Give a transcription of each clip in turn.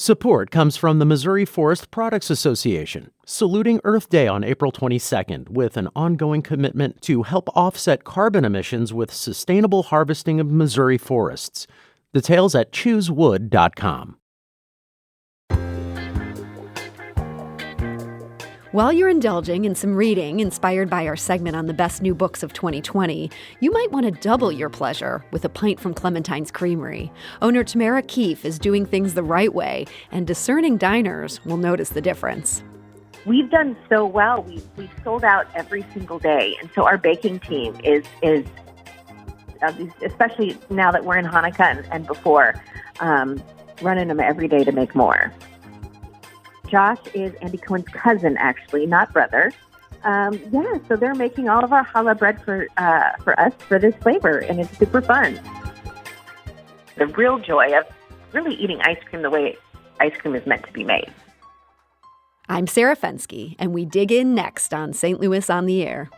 Support comes from the Missouri Forest Products Association, saluting Earth Day on April 22nd with an ongoing commitment to help offset carbon emissions with sustainable harvesting of Missouri forests. Details at choosewood.com. While you're indulging in some reading inspired by our segment on the best new books of 2020, you might want to double your pleasure with a pint from Clementine's Creamery. Owner Tamara Keefe is doing things the right way, and discerning diners will notice the difference. We've done so well. We've sold out every single day, and so our baking team is especially now that we're in Hanukkah and before, running them every day to make more. Josh is Andy Cohen's cousin, actually, not brother. So they're making all of our challah bread for us for this flavor, and it's super fun. The real joy of really eating ice cream the way ice cream is meant to be made. I'm Sarah Fensky, and we dig in next on St. Louis on the Air.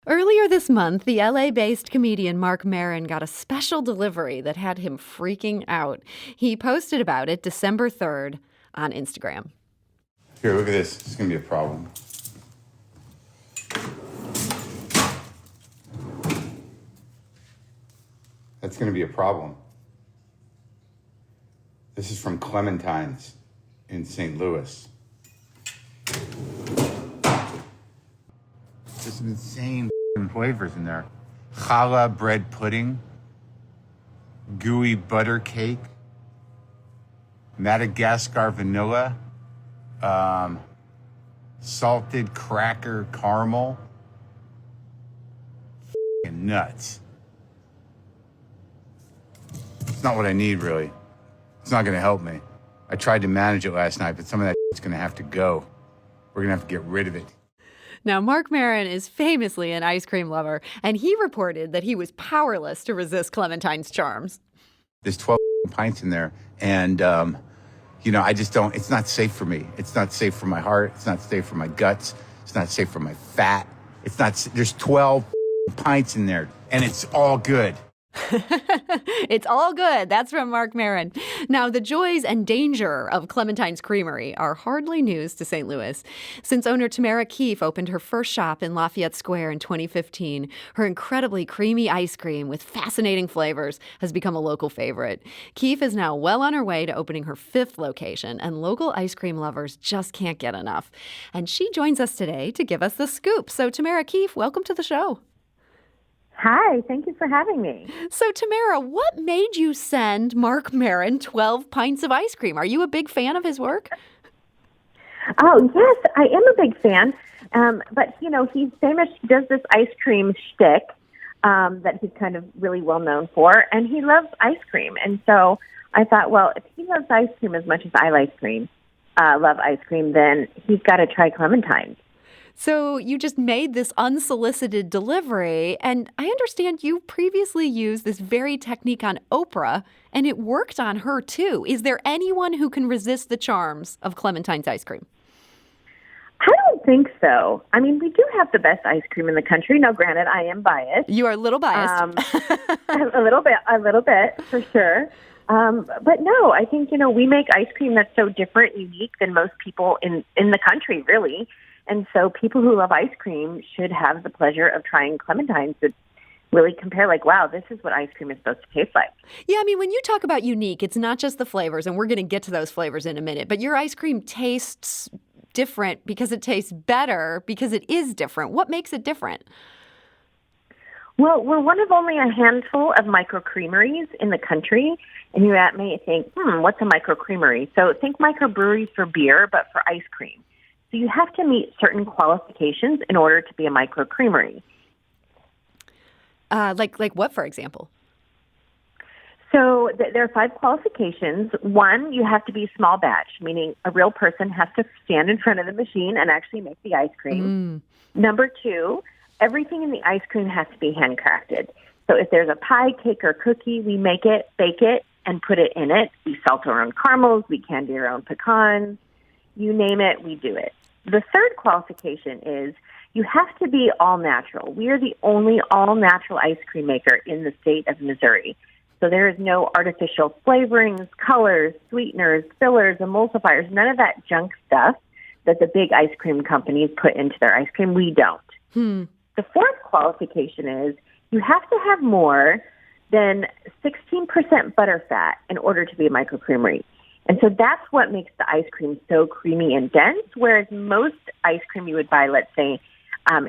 Earlier this month, the LA-based comedian Marc Maron got a special delivery that had him freaking out. He posted about it December 3rd on Instagram. Here, look at this. This is going to be a problem. That's going to be a problem. This is from Clementine's in St. Louis. There's some insane flavors in there. Challah bread pudding, gooey butter cake, Madagascar vanilla, salted cracker caramel. F***ing nuts. It's not what I need, really. It's not going to help me. I tried to manage it last night, but some of that is going to have to go. We're going to have to get rid of it. Now, Marc Maron is famously an ice cream lover, and he reported that he was powerless to resist Clementine's charms. There's 12 pints in there, and, I just don't, it's not safe for me. It's not safe for my heart. It's not safe for my guts. It's not safe for my fat. There's 12 pints in there, and it's all good. It's all good. That's from Marc Maron. Now, the joys and danger of Clementine's Creamery are hardly news to St. Louis. Since owner Tamara Keefe opened her first shop in Lafayette Square in 2015, her incredibly creamy ice cream with fascinating flavors has become a local favorite. Keefe is now well on her way to opening her 5th location, and local ice cream lovers just can't get enough. And she joins us today to give us the scoop. So, Tamara Keefe, welcome to the show. Hi, thank you for having me. So, Tamara, what made you send Marc Maron 12 pints of ice cream? Are you a big fan of his work? Oh, yes, I am a big fan. But, he's famous. He does this ice cream shtick that he's kind of really well known for, and he loves ice cream. And so I thought, well, if he loves ice cream as much as I love ice cream, then he's got to try Clementine. So you just made this unsolicited delivery, and I understand you previously used this very technique on Oprah, and it worked on her too. Is there anyone who can resist the charms of Clementine's ice cream? I don't think so. I mean, we do have the best ice cream in the country. Now, granted, I am biased. You are a little biased. A little bit, for sure. But no, I think, we make ice cream that's so different, unique than most people in the country, really. And so people who love ice cream should have the pleasure of trying Clementine to really compare, wow, this is what ice cream is supposed to taste like. Yeah, I mean, when you talk about unique, it's not just the flavors, and we're going to get to those flavors in a minute, but your ice cream tastes different because it tastes better because it is different. What makes it different? Well, we're one of only a handful of microcreameries in the country, and you may think, what's a microcreamery? So think microbreweries for beer, but for ice cream. So you have to meet certain qualifications in order to be a microcreamery. Like what, for example? So there are 5 qualifications. 1, you have to be small batch, meaning a real person has to stand in front of the machine and actually make the ice cream. Number 2, everything in the ice cream has to be handcrafted. So if there's a pie, cake, or cookie, we make it, bake it, and put it in it. We salt our own caramels, we candy our own pecans. You name it, we do it. The third qualification is you have to be all natural. We are the only all natural ice cream maker in the state of Missouri. So there is no artificial flavorings, colors, sweeteners, fillers, emulsifiers, none of that junk stuff that the big ice cream companies put into their ice cream. We don't. The fourth qualification is you have to have more than 16% butterfat in order to be a microcreamery. And so that's what makes the ice cream so creamy and dense, whereas most ice cream you would buy, let's say,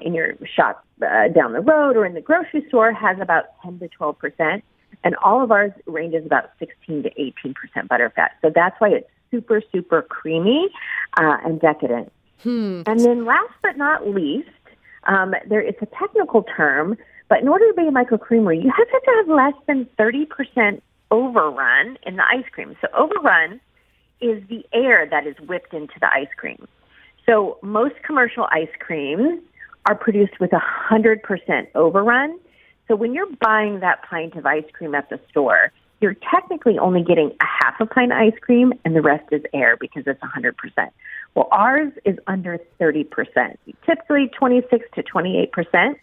in your shop down the road or in the grocery store has about 10 to 12%, and all of ours ranges about 16 to 18% butterfat. So that's why it's super, super creamy and decadent. And then last but not least, it's a technical term, but in order to be a microcreamery, you have to have less than 30% overrun in the ice cream. So overrun is the air that is whipped into the ice cream. So most commercial ice creams are produced with 100% overrun. So when you're buying that pint of ice cream at the store, you're technically only getting a half a pint of ice cream and the rest is air because it's 100%. Well, ours is under 30%, typically 26 to 28%.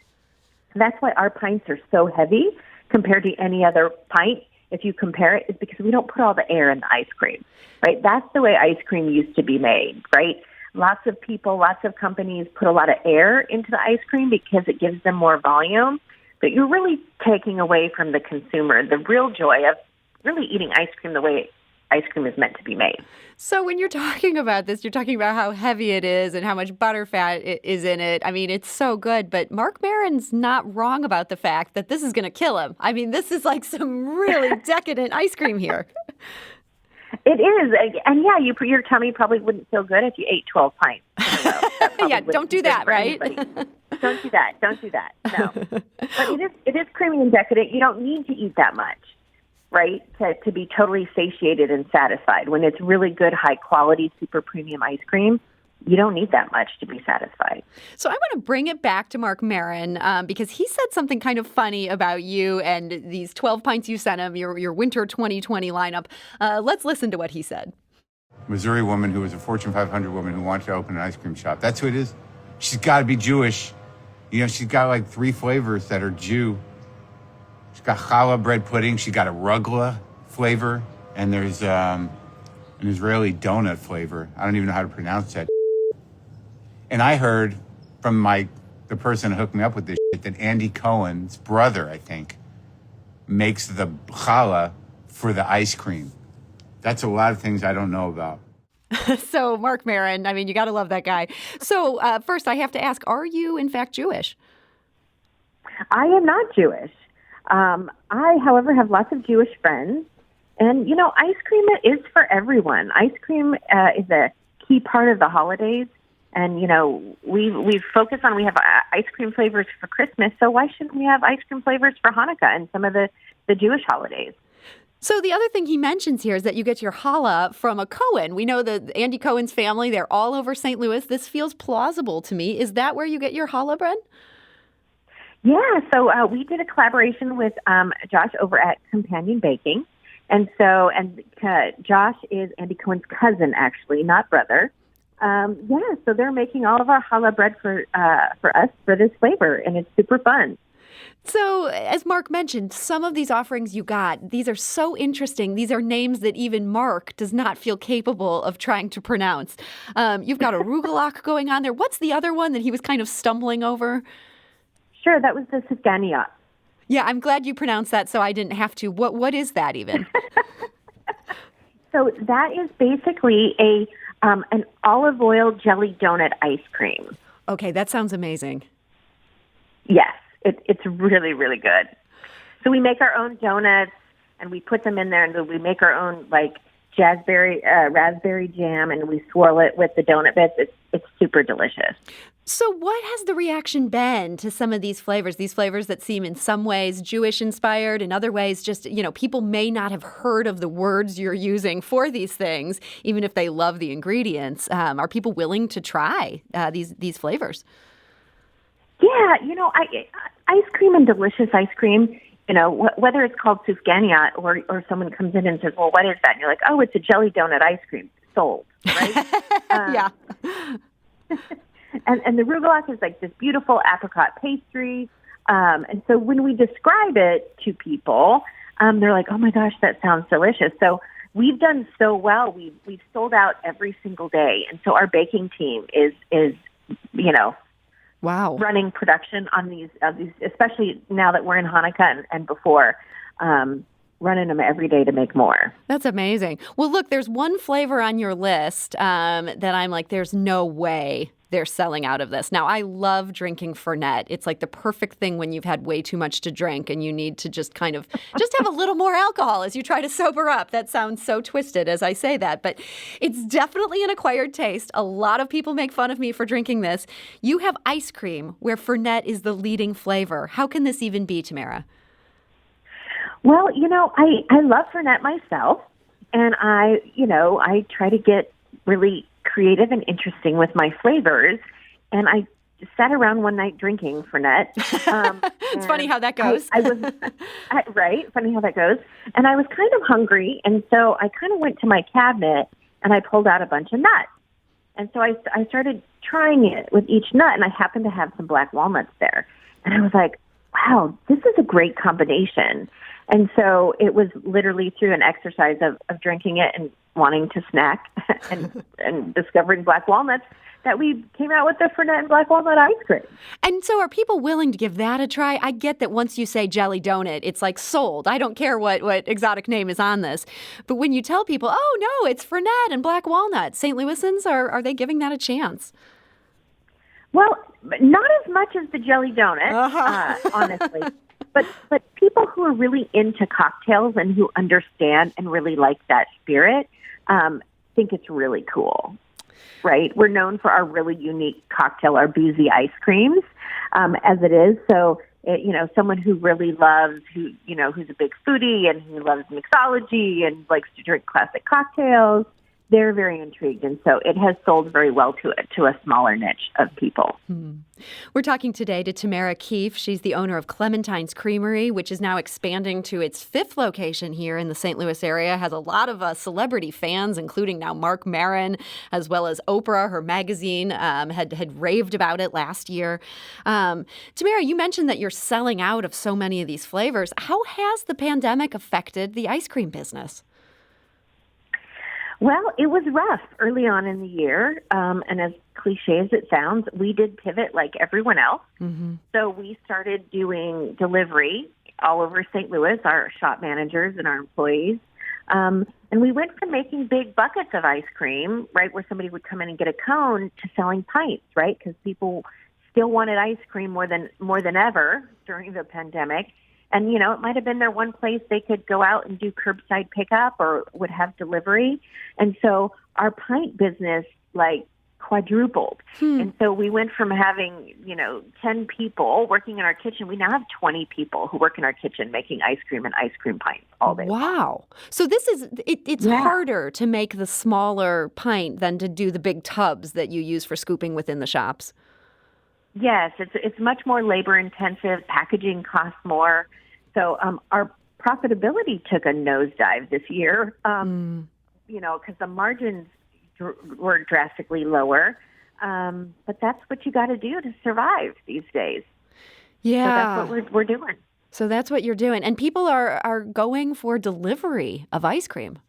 That's why our pints are so heavy compared to any other pint. If you compare it, is because we don't put all the air in the ice cream, right? That's the way ice cream used to be made, right? Lots of people, lots of companies put a lot of air into the ice cream because it gives them more volume. But you're really taking away from the consumer the real joy of really eating ice cream the way ice cream is meant to be made. So when you're talking about this, you're talking about how heavy it is and how much butterfat is in it. I mean, it's so good. But Marc Maron's not wrong about the fact that this is going to kill him. I mean, this is like some really decadent ice cream here. It is. And yeah, your tummy probably wouldn't feel good if you ate 12 pints. Yeah, don't do that, right? Don't do that. Don't do that. No. But it is creamy and decadent. You don't need to eat that much, right, to be totally satiated and satisfied. When it's really good, high-quality, super premium ice cream, you don't need that much to be satisfied. So I want to bring it back to Marc Maron because he said something kind of funny about you and these 12 pints you sent him, your winter 2020 lineup. Let's listen to what he said. Missouri woman who was a Fortune 500 woman who wanted to open an ice cream shop. That's who it is. She's got to be Jewish. You know, she's got like 3 flavors that are Jew. She's got challah bread pudding. She got a rugla flavor. And there's an Israeli donut flavor. I don't even know how to pronounce that. And I heard from the person who hooked me up with this shit that Andy Cohen's brother, I think, makes the challah for the ice cream. That's a lot of things I don't know about. So Marc Maron, I mean, you got to love that guy. So first, I have to ask, are you in fact Jewish? I am not Jewish. I, however, have lots of Jewish friends. And, you know, ice cream is for everyone. Ice cream is a key part of the holidays. And, you know, we focus on, we have ice cream flavors for Christmas. So why shouldn't we have ice cream flavors for Hanukkah and some of the Jewish holidays? So the other thing he mentions here is that you get your challah from a Cohen. We know that Andy Cohen's family, they're all over St. Louis. This feels plausible to me. Is that where you get your challah bread? Yeah, so we did a collaboration with Josh over at Companion Baking. And Josh is Andy Cohen's cousin, actually, not brother. So they're making all of our challah bread for us for this flavor, and it's super fun. So, as Marc mentioned, some of these offerings you got, these are so interesting. These are names that even Marc does not feel capable of trying to pronounce. You've got a rugelach going on there. What's the other one that he was kind of stumbling over? Sure, that was the Sufganiyot. Yeah, I'm glad you pronounced that so I didn't have to. What is that even? So that is basically an olive oil jelly donut ice cream. Okay, that sounds amazing. Yes. It's really, really good. So we make our own donuts, and we put them in there, and we make our own, like, raspberry jam, and we swirl it with the donut bits. It's super delicious. So what has the reaction been to some of these flavors that seem in some ways Jewish-inspired, in other ways just, you know, people may not have heard of the words you're using for these things, even if they love the ingredients. Are people willing to try these flavors? Yeah, you know, ice cream and delicious ice cream, you know, whether it's called Sufganiyot or someone comes in and says, well, what is that? And you're like, oh, it's a jelly donut ice cream. Sold, right? Yeah. And the rugelach is like this beautiful apricot pastry. And so when we describe it to people, they're like, oh my gosh, that sounds delicious. So we've done so well. We've sold out every single day. And so our baking team is Wow. running production on these, especially now that we're in Hanukkah and before, running them every day to make more. That's amazing. Well, look, there's one flavor on your list that I'm like, there's no way they're selling out of this. Now, I love drinking Fernet. It's like the perfect thing when you've had way too much to drink and you need to just kind of just have a little more alcohol as you try to sober up. That sounds so twisted as I say that, but it's definitely an acquired taste. A lot of people make fun of me for drinking this. You have ice cream where Fernet is the leading flavor. How can this even be, Tamara? Well, I love Fernet myself, and I try to get really creative and interesting with my flavors, and I sat around one night drinking Fernet. It's funny how that goes. Right, funny how that goes. And I was kind of hungry, and so I kind of went to my cabinet, and I pulled out a bunch of nuts. And so I started trying it with each nut, and I happened to have some black walnuts there. And I was like, wow, this is a great combination. And so it was literally through an exercise of drinking it and wanting to snack and discovering black walnuts that we came out with the Fernet and black walnut ice cream. And so are people willing to give that a try? I get that once you say jelly donut, it's like sold. I don't care what exotic name is on this. But when you tell people, oh, no, it's Fernet and black walnut, St. Louisans, are they giving that a chance? Well, not as much as the jelly donut, honestly. But people who are really into cocktails and who understand and really like that spirit think it's really cool, right? We're known for our really unique cocktail, our boozy ice creams, as it is. So, someone who really loves, who's a big foodie and who loves mixology and likes to drink classic cocktails, they're very intrigued. And so it has sold very well to a smaller niche of people. We're talking today to Tamara Keefe. She's the owner of Clementine's Creamery, which is now expanding to its 5th location here in the St. Louis area. Has a lot of celebrity fans, including now Marc Maron, as well as Oprah. Her magazine had raved about it last year. Tamara, you mentioned that you're selling out of so many of these flavors. How has the pandemic affected the ice cream business? Well, it was rough early on in the year, and as cliche as it sounds, we did pivot like everyone else. Mm-hmm. So we started doing delivery all over St. Louis, our shop managers and our employees, and we went from making big buckets of ice cream, right, where somebody would come in and get a cone, to selling pints, right, because people still wanted ice cream more than ever during the pandemic. And, it might have been their one place they could go out and do curbside pickup or would have delivery. And so our pint business, quadrupled. And so we went from having, 10 people working in our kitchen. We now have 20 people who work in our kitchen making ice cream and ice cream pints all day. Wow. So this is, it's harder to make the smaller pint than to do the big tubs that you use for scooping within the shops. Yes, it's much more labor intensive. Packaging costs more. So our profitability took a nosedive this year, because the margins were drastically lower. But that's what you got to do to survive these days. Yeah. So that's what we're doing. So that's what you're doing. And people are going for delivery of ice cream.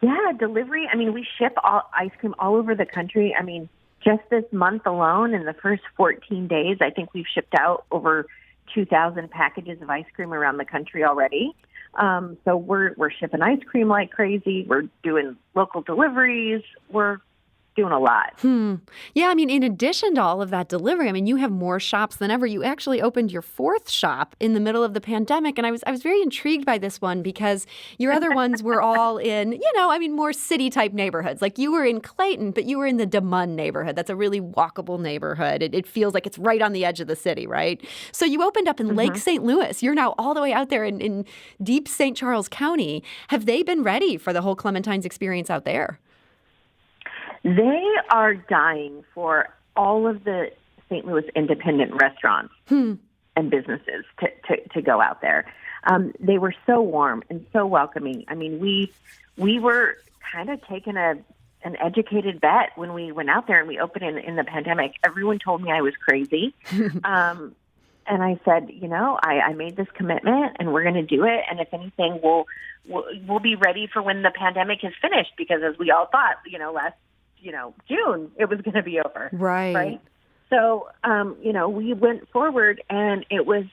Yeah, delivery. I mean, we ship ice cream all over the country. I mean, just this month alone, in the first 14 days, I think we've shipped out over 2,000 packages of ice cream around the country already. So we're shipping ice cream like crazy. We're doing local deliveries. We're doing a lot. Yeah, I mean, in addition to all of that delivery, I mean, you have more shops than ever. You actually opened your 4th shop in the middle of the pandemic, and I was very intrigued by this one because your other ones were all in, more city-type neighborhoods. Like you were in Clayton, but you were in the DeMun neighborhood. That's a really walkable neighborhood. It feels like it's right on the edge of the city, right? So you opened up in Lake St. Louis. You're now all the way out there in deep St. Charles County. Have they been ready for the whole Clementine's experience out there? They are dying for all of the St. Louis independent restaurants and businesses to go out there. They were so warm and so welcoming. I mean, we were kind of taking a an educated bet when we went out there and we opened in the pandemic. Everyone told me I was crazy. And I said, I made this commitment and we're going to do it. And if anything, we'll be ready for when the pandemic is finished, because as we all thought, last, June, it was going to be over. Right. So, we went forward and it was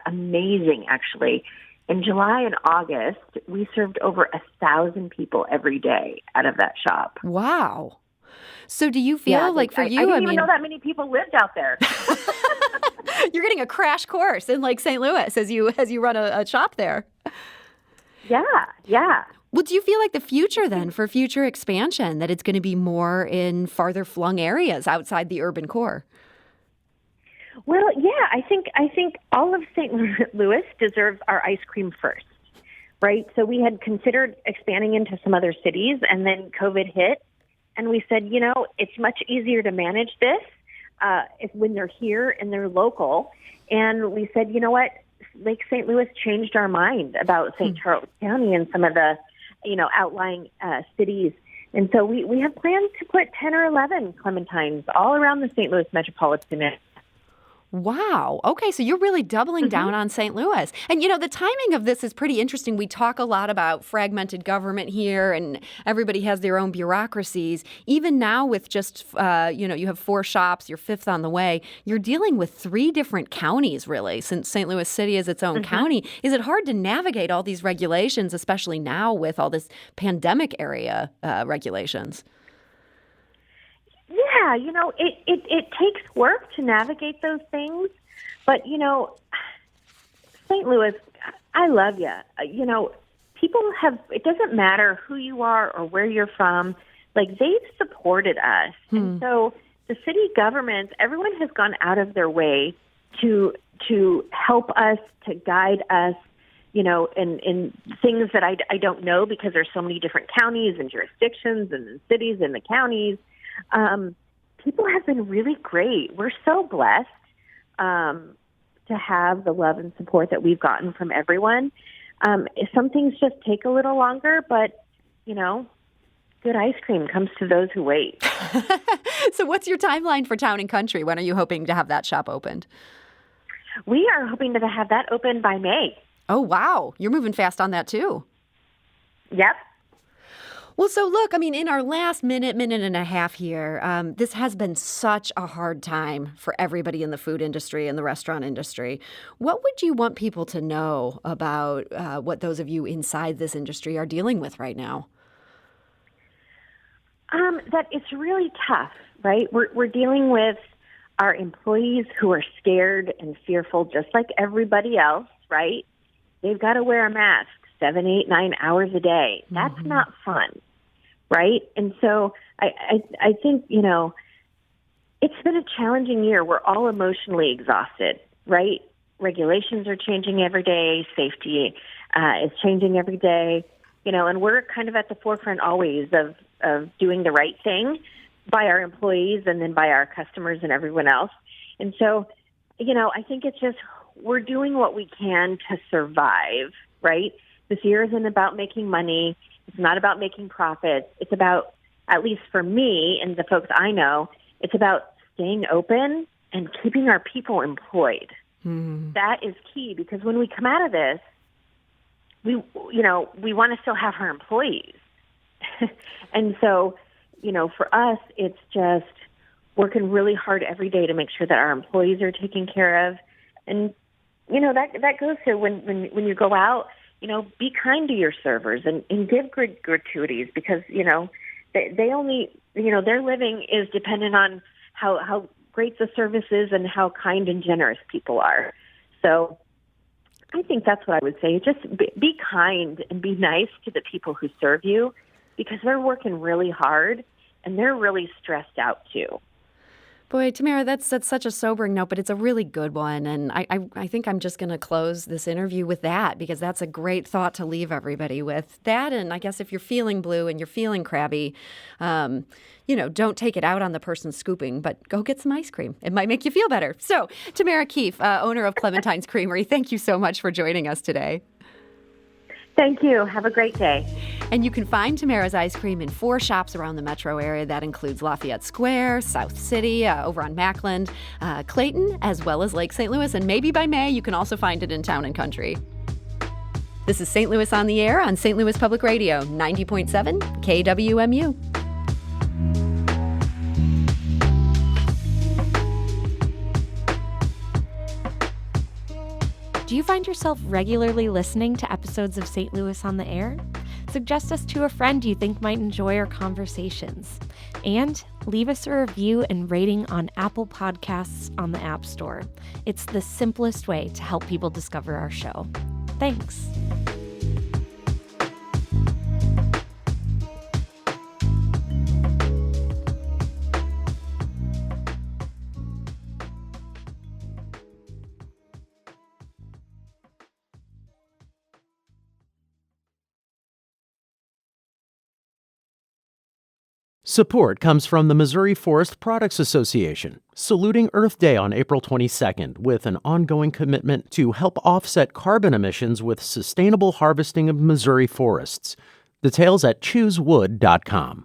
amazing, actually. In July and August, we served over 1,000 people every day out of that shop. Wow. So do you feel like for you, I didn't even know that many people lived out there. You're getting a crash course in like St. Louis as you run a shop there. Yeah. Well, do you feel like the future then for future expansion, that it's going to be more in farther flung areas outside the urban core? Well, yeah, I think all of St. Louis deserves our ice cream first, right? So we had considered expanding into some other cities, and then COVID hit, and we said, it's much easier to manage this when they're here and they're local. And we said, you know what, Lake St. Louis changed our mind about St. Charles County and some of the, outlying cities. And so we have plans to put 10 or 11 Clementines all around the St. Louis metropolitan area. Wow. Okay, so you're really doubling down on St. Louis. And, the timing of this is pretty interesting. We talk a lot about fragmented government here, and everybody has their own bureaucracies. Even now with just, you have 4 shops, you're 5th on the way, you're dealing with 3 different counties, really, since St. Louis City is its own county. Is it hard to navigate all these regulations, especially now with all this pandemic area regulations? Yeah, it takes work to navigate those things. But, St. Louis, I love you. People it doesn't matter who you are or where you're from. Like, they've supported us. And so the city governments, everyone has gone out of their way to help us, to guide us, in things that I don't know, because there's so many different counties and jurisdictions and cities in the counties. People have been really great. We're so blessed to have the love and support that we've gotten from everyone. Some things just take a little longer, but, good ice cream comes to those who wait. So what's your timeline for Town and Country? When are you hoping to have that shop opened? We are hoping to have that open by May. Oh, wow. You're moving fast on that, too. Yep. Well, so look, in our last minute and a half here, this has been such a hard time for everybody in the food industry and the restaurant industry. What would you want people to know about what those of you inside this industry are dealing with right now? That it's really tough, right? We're dealing with our employees who are scared and fearful, just like everybody else, right? They've got to wear a mask 7, 8, 9 hours a day. That's not fun, right? And so I think, it's been a challenging year. We're all emotionally exhausted, right? Regulations are changing every day. Safety is changing every day, and we're kind of at the forefront always of doing the right thing by our employees and then by our customers and everyone else. And so, I think it's just, we're doing what we can to survive, right? This year isn't about making money. It's not about making profits. It's about, at least for me and the folks I know, it's about staying open and keeping our people employed. That is key, because when we come out of this, we want to still have our employees. And so, for us, it's just working really hard every day to make sure that our employees are taken care of. And, that goes to when you go out, be kind to your servers and give gratuities, because, they only, their living is dependent on how great the service is and how kind and generous people are. So I think that's what I would say. Just be kind and be nice to the people who serve you, because they're working really hard and they're really stressed out too. Boy, Tamara, that's such a sobering note, but it's a really good one. And I think I'm just going to close this interview with that, because that's a great thought to leave everybody with. That, and I guess if you're feeling blue and you're feeling crabby, don't take it out on the person scooping, but go get some ice cream. It might make you feel better. So, Tamara Keefe, owner of Clementine's Creamery, thank you so much for joining us today. Thank you. Have a great day. And you can find Tamara's ice cream in 4 shops around the metro area. That includes Lafayette Square, South City, over on Mackland, Clayton, as well as Lake St. Louis. And maybe by May, you can also find it in Town and Country. This is St. Louis on the Air on St. Louis Public Radio, 90.7 KWMU. Do you find yourself regularly listening to episodes of St. Louis on the Air? Suggest us to a friend you think might enjoy our conversations. And leave us a review and rating on Apple Podcasts on the App Store. It's the simplest way to help people discover our show. Thanks. Support comes from the Missouri Forest Products Association, saluting Earth Day on April 22nd with an ongoing commitment to help offset carbon emissions with sustainable harvesting of Missouri forests. Details at choosewood.com.